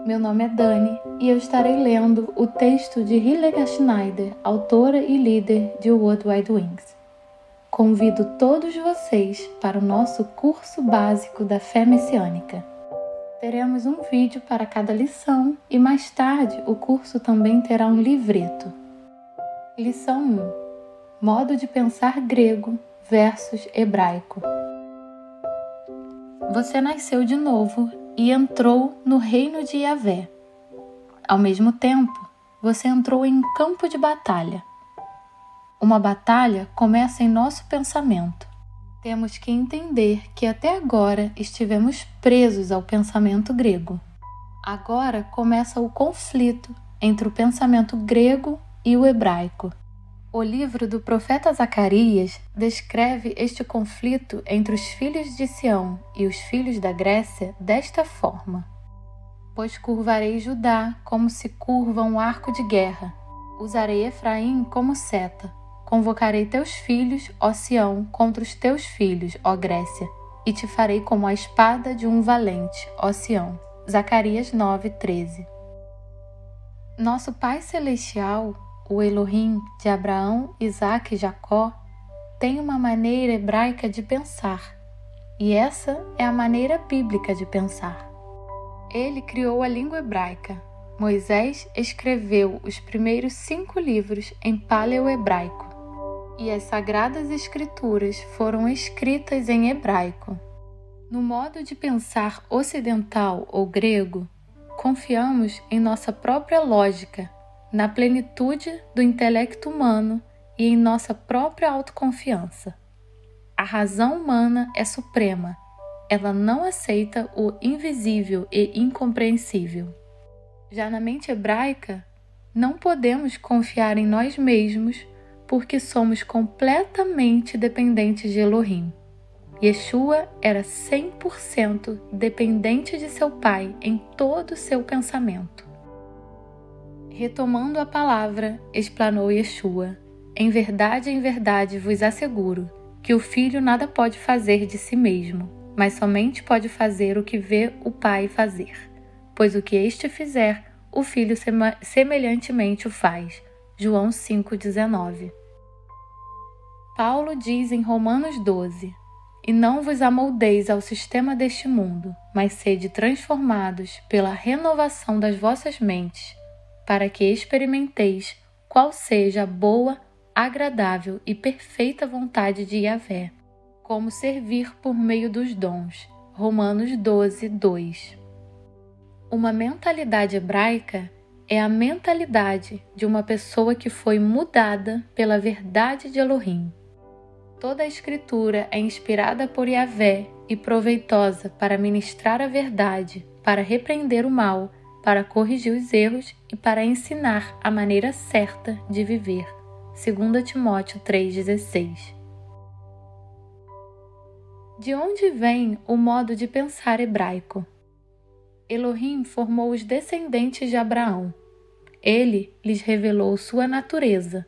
Meu nome é Dani e eu estarei lendo o texto de Hildegard Schneider, autora e líder de World Wide Wings. Convido todos vocês para o nosso curso básico da fé messiânica. Teremos um vídeo para cada lição e mais tarde o curso também terá um livreto. Lição 1. Modo de pensar grego versus hebraico. Você nasceu de novo e entrou no reino de Yahvé. Ao mesmo tempo, você entrou em um campo de batalha. Uma batalha começa em nosso pensamento. Temos que entender que até agora estivemos presos ao pensamento grego. Agora começa o conflito entre o pensamento grego e o hebraico. O livro do profeta Zacarias descreve este conflito entre os filhos de Sião e os filhos da Grécia desta forma: Pois curvarei Judá como se curva um arco de guerra, usarei Efraim como seta, convocarei teus filhos, ó Sião, contra os teus filhos, ó Grécia, e te farei como a espada de um valente, ó Sião. Zacarias 9:13. Nosso Pai Celestial, o Elohim de Abraão, Isaque e Jacó, tem uma maneira hebraica de pensar, e essa é a maneira bíblica de pensar. Ele criou a língua hebraica. Moisés escreveu os primeiros 5 livros em paleo-hebraico, e as Sagradas Escrituras foram escritas em hebraico. No modo de pensar ocidental ou grego, confiamos em nossa própria lógica, na plenitude do intelecto humano e em nossa própria autoconfiança. A razão humana é suprema. Ela não aceita o invisível e incompreensível. Já na mente hebraica, não podemos confiar em nós mesmos porque somos completamente dependentes de Elohim. Yeshua era 100% dependente de seu Pai em todo o seu pensamento. Retomando a palavra, explanou Yeshua: em verdade vos asseguro que o Filho nada pode fazer de si mesmo, mas somente pode fazer o que vê o Pai fazer, pois o que este fizer, o Filho semelhantemente o faz. João 5,19. Paulo diz em Romanos 12: e não vos amoldeis ao sistema deste mundo, mas sede transformados pela renovação das vossas mentes, para que experimenteis qual seja a boa, agradável e perfeita vontade de Yahvé, como servir por meio dos dons. Romanos 12:2. Uma mentalidade hebraica é a mentalidade de uma pessoa que foi mudada pela verdade de Elohim. Toda a Escritura é inspirada por Yahvé e proveitosa para ministrar a verdade, para repreender o mal, para corrigir os erros e para ensinar a maneira certa de viver. 2 Timóteo 3,16. De onde vem o modo de pensar hebraico? Elohim formou os descendentes de Abraão. Ele lhes revelou sua natureza,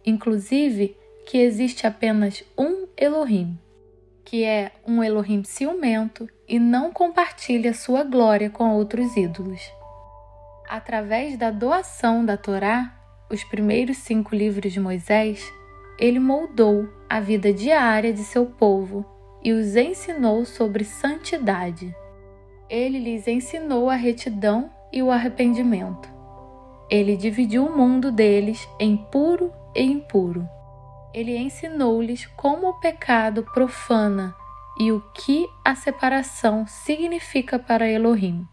inclusive que existe apenas um Elohim, que é um Elohim ciumento e não compartilha sua glória com outros ídolos. Através da doação da Torá, os primeiros 5 livros de Moisés, ele moldou a vida diária de seu povo e os ensinou sobre santidade. Ele lhes ensinou a retidão e o arrependimento. Ele dividiu o mundo deles em puro e impuro. Ele ensinou-lhes como o pecado profana e o que a separação significa para Elohim.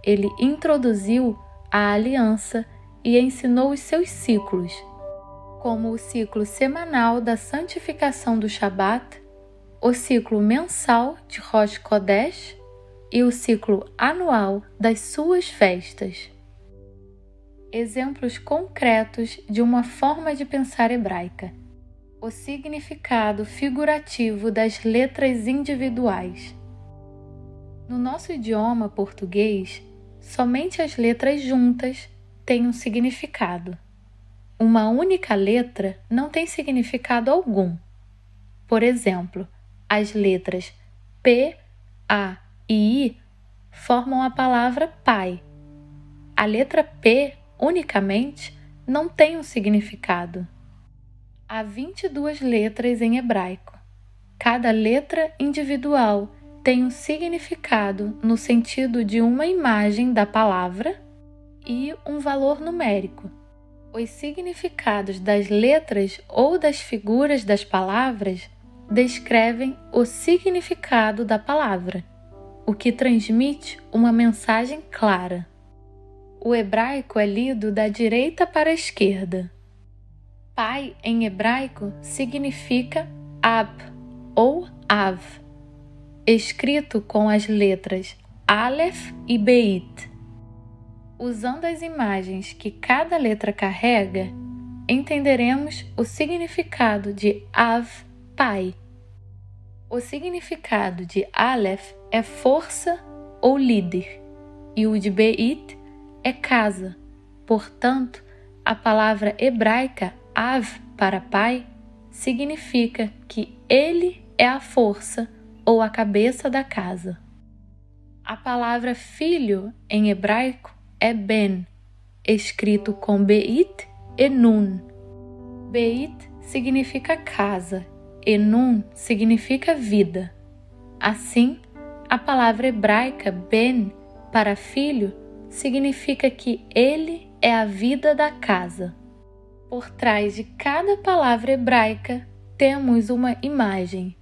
Ele introduziu a aliança e ensinou os seus ciclos, como o ciclo semanal da santificação do Shabat, o ciclo mensal de Rosh Kodesh e o ciclo anual das suas festas. Exemplos concretos de uma forma de pensar hebraica: o significado figurativo das letras individuais. No nosso idioma português, somente as letras juntas têm um significado. Uma única letra não tem significado algum. Por exemplo, as letras P, A e I formam a palavra pai, a letra P, unicamente, não tem um significado. Há 22 letras em hebraico. Cada letra individual tem um significado no sentido de uma imagem da palavra e um valor numérico. Os significados das letras ou das figuras das palavras descrevem o significado da palavra, o que transmite uma mensagem clara. O hebraico é lido da direita para a esquerda. Pai, em hebraico, significa Ab ou Av, escrito com as letras Aleph e Beit. Usando as imagens que cada letra carrega, entenderemos o significado de Av, pai. O significado de Aleph é força ou líder, e o de Beit é casa. Portanto, a palavra hebraica Av para pai significa que ele é a força ou a cabeça da casa. A palavra filho em hebraico é Ben, escrito com Beit e Nun. Beit significa casa e Nun significa vida. Assim, a palavra hebraica Ben para filho significa que ele é a vida da casa. Por trás de cada palavra hebraica temos uma imagem.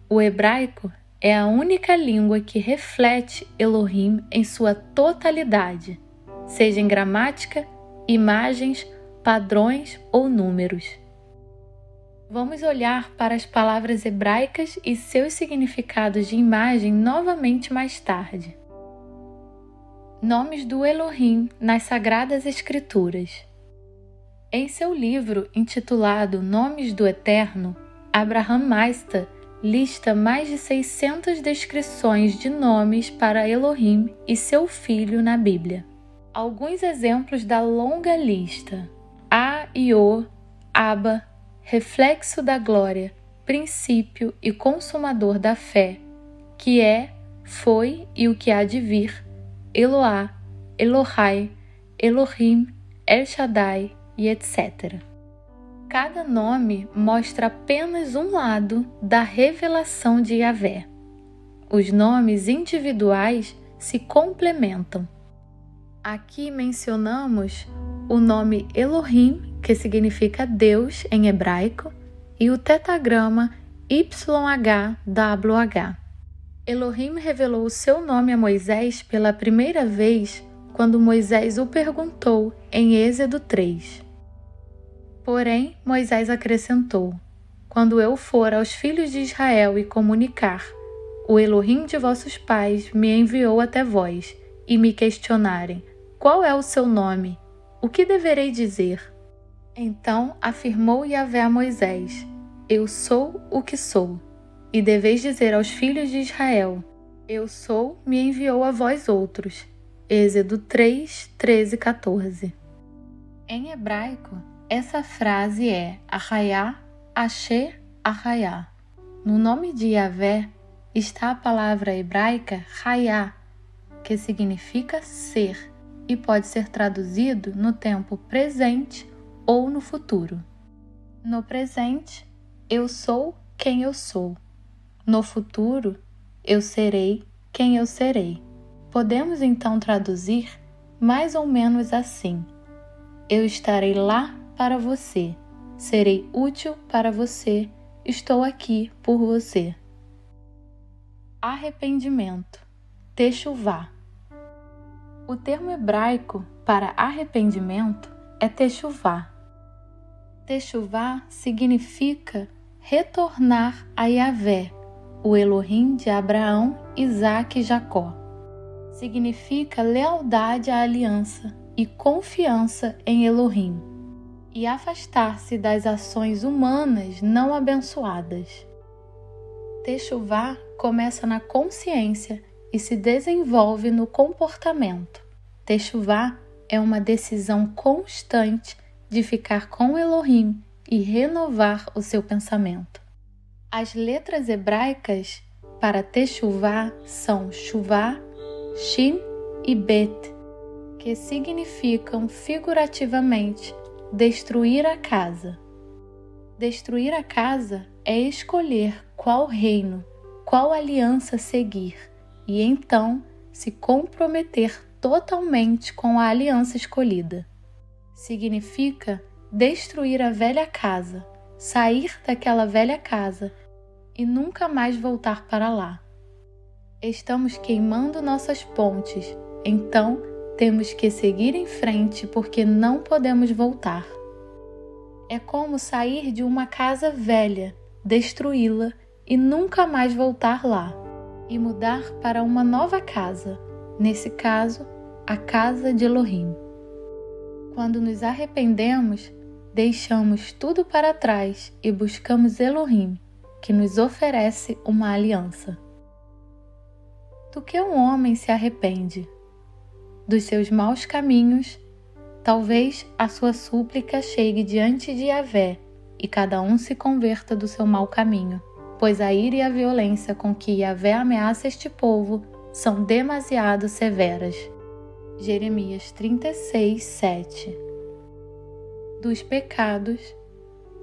O hebraico é a única língua que reflete Elohim em sua totalidade, seja em gramática, imagens, padrões ou números. Vamos olhar para as palavras hebraicas e seus significados de imagem novamente mais tarde. Nomes do Elohim nas Sagradas Escrituras. Em seu livro intitulado Nomes do Eterno, Abraham Meister lista mais de 600 descrições de nomes para Elohim e seu filho na Bíblia. Alguns exemplos da longa lista: A e O, Abba, reflexo da glória, princípio e consumador da fé, que é, foi e o que há de vir, Eloá, Elohai, Elohim, El Shaddai e etc. Cada nome mostra apenas um lado da revelação de Yahvé. Os nomes individuais se complementam. Aqui mencionamos o nome Elohim, que significa Deus em hebraico, e o tetagrama YHWH. Elohim revelou o seu nome a Moisés pela primeira vez quando Moisés o perguntou em Êxodo 3. Porém, Moisés acrescentou: quando eu for aos filhos de Israel e comunicar, o Elohim de vossos pais me enviou até vós, e me questionarem, qual é o seu nome? O que deverei dizer? Então afirmou Yahvé a Moisés: eu sou o que sou. E deveis dizer aos filhos de Israel: eu sou, me enviou a vós outros. Êxodo 3, 13 e 14. Em hebraico, essa frase é Arraiá, Asher, Arraiá. No nome de Yahvé está a palavra hebraica Raiá, que significa ser e pode ser traduzido no tempo presente ou no futuro. No presente, eu sou quem eu sou. No futuro, eu serei quem eu serei. Podemos então traduzir mais ou menos assim: eu estarei lá para você, serei útil para você, estou aqui por você. Arrependimento, techuvá. O termo hebraico para arrependimento é techuvá. Techuvá significa retornar a Yahvé, o Elohim de Abraão, Isaque e Jacó. Significa lealdade à aliança e confiança em Elohim, e afastar-se das ações humanas não abençoadas. Techuvá começa na consciência e se desenvolve no comportamento. Techuvá é uma decisão constante de ficar com Elohim e renovar o seu pensamento. As letras hebraicas para techuvá são chuvá, shin e bet. que significam figurativamente destruir a casa. Destruir a casa é escolher qual reino, qual aliança seguir e então se comprometer totalmente com a aliança escolhida. Significa destruir a velha casa, sair daquela velha casa e nunca mais voltar para lá. Estamos queimando nossas pontes, então temos que seguir em frente porque não podemos voltar. É como sair de uma casa velha, destruí-la e nunca mais voltar lá, e mudar para uma nova casa, nesse caso, a casa de Elohim. Quando nos arrependemos, deixamos tudo para trás e buscamos Elohim, que nos oferece uma aliança. Do que um homem se arrepende? Dos seus maus caminhos. Talvez a sua súplica chegue diante de Yahvé e cada um se converta do seu mau caminho, pois a ira e a violência com que Yahvé ameaça este povo são demasiado severas. Jeremias 36, 7. Dos pecados.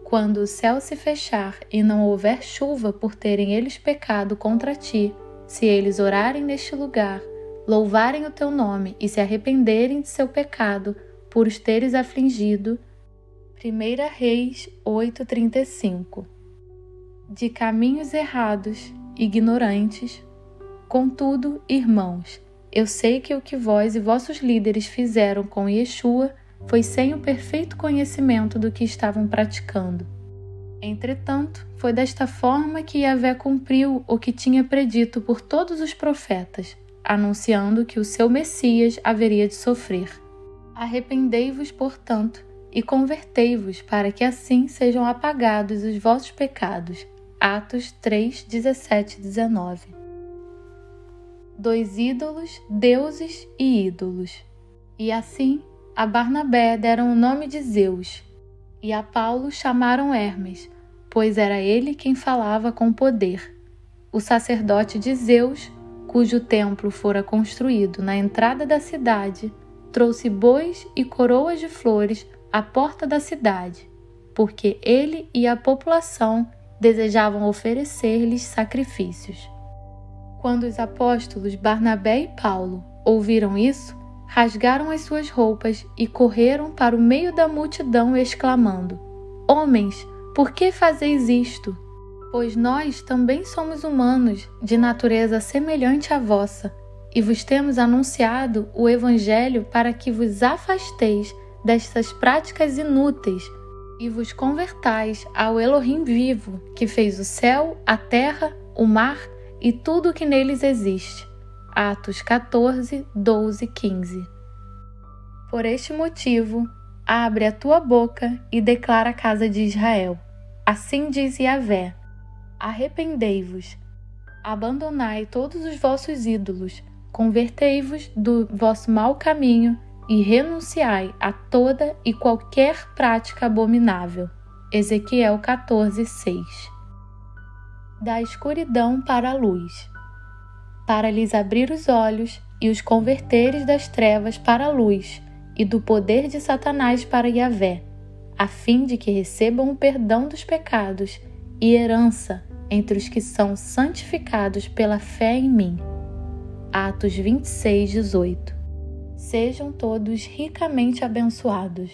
Quando o céu se fechar e não houver chuva por terem eles pecado contra ti, se eles orarem neste lugar, louvarem o teu nome e se arrependerem de seu pecado, por os teres afligido. 1 Reis 8:35. De caminhos errados, ignorantes. Contudo, irmãos, eu sei que o que vós e vossos líderes fizeram com Yeshua foi sem o perfeito conhecimento do que estavam praticando. Entretanto, foi desta forma que Yahvé cumpriu o que tinha predito por todos os profetas, anunciando que o seu Messias haveria de sofrer. Arrependei-vos, portanto, e convertei-vos, para que assim sejam apagados os vossos pecados. Atos 3, 17 e 19. Dos ídolos, deuses e ídolos. E assim, a Barnabé deram o nome de Zeus, e a Paulo chamaram Hermes, pois era ele quem falava com poder. O sacerdote de Zeus, cujo templo fora construído na entrada da cidade, trouxe bois e coroas de flores à porta da cidade, porque ele e a população desejavam oferecer-lhes sacrifícios. Quando os apóstolos Barnabé e Paulo ouviram isso, rasgaram as suas roupas e correram para o meio da multidão exclamando: Homens, por que fazeis isto? Pois nós também somos humanos, de natureza semelhante à vossa, e vos temos anunciado o Evangelho para que vos afasteis destas práticas inúteis e vos convertais ao Elohim vivo, que fez o céu, a terra, o mar e tudo o que neles existe. Atos 14, 12 e 15. Por este motivo, abre a tua boca e declara à casa de Israel: Assim diz Yahvé: Arrependei-vos, abandonai todos os vossos ídolos, convertei-vos do vosso mau caminho e renunciai a toda e qualquer prática abominável. Ezequiel 14, 6. Da escuridão para a luz. Para lhes abrir os olhos e os converteres das trevas para a luz, e do poder de Satanás para Yahvé, a fim de que recebam o perdão dos pecados e herança entre os que são santificados pela fé em mim. Atos 26, 18. Sejam todos ricamente abençoados.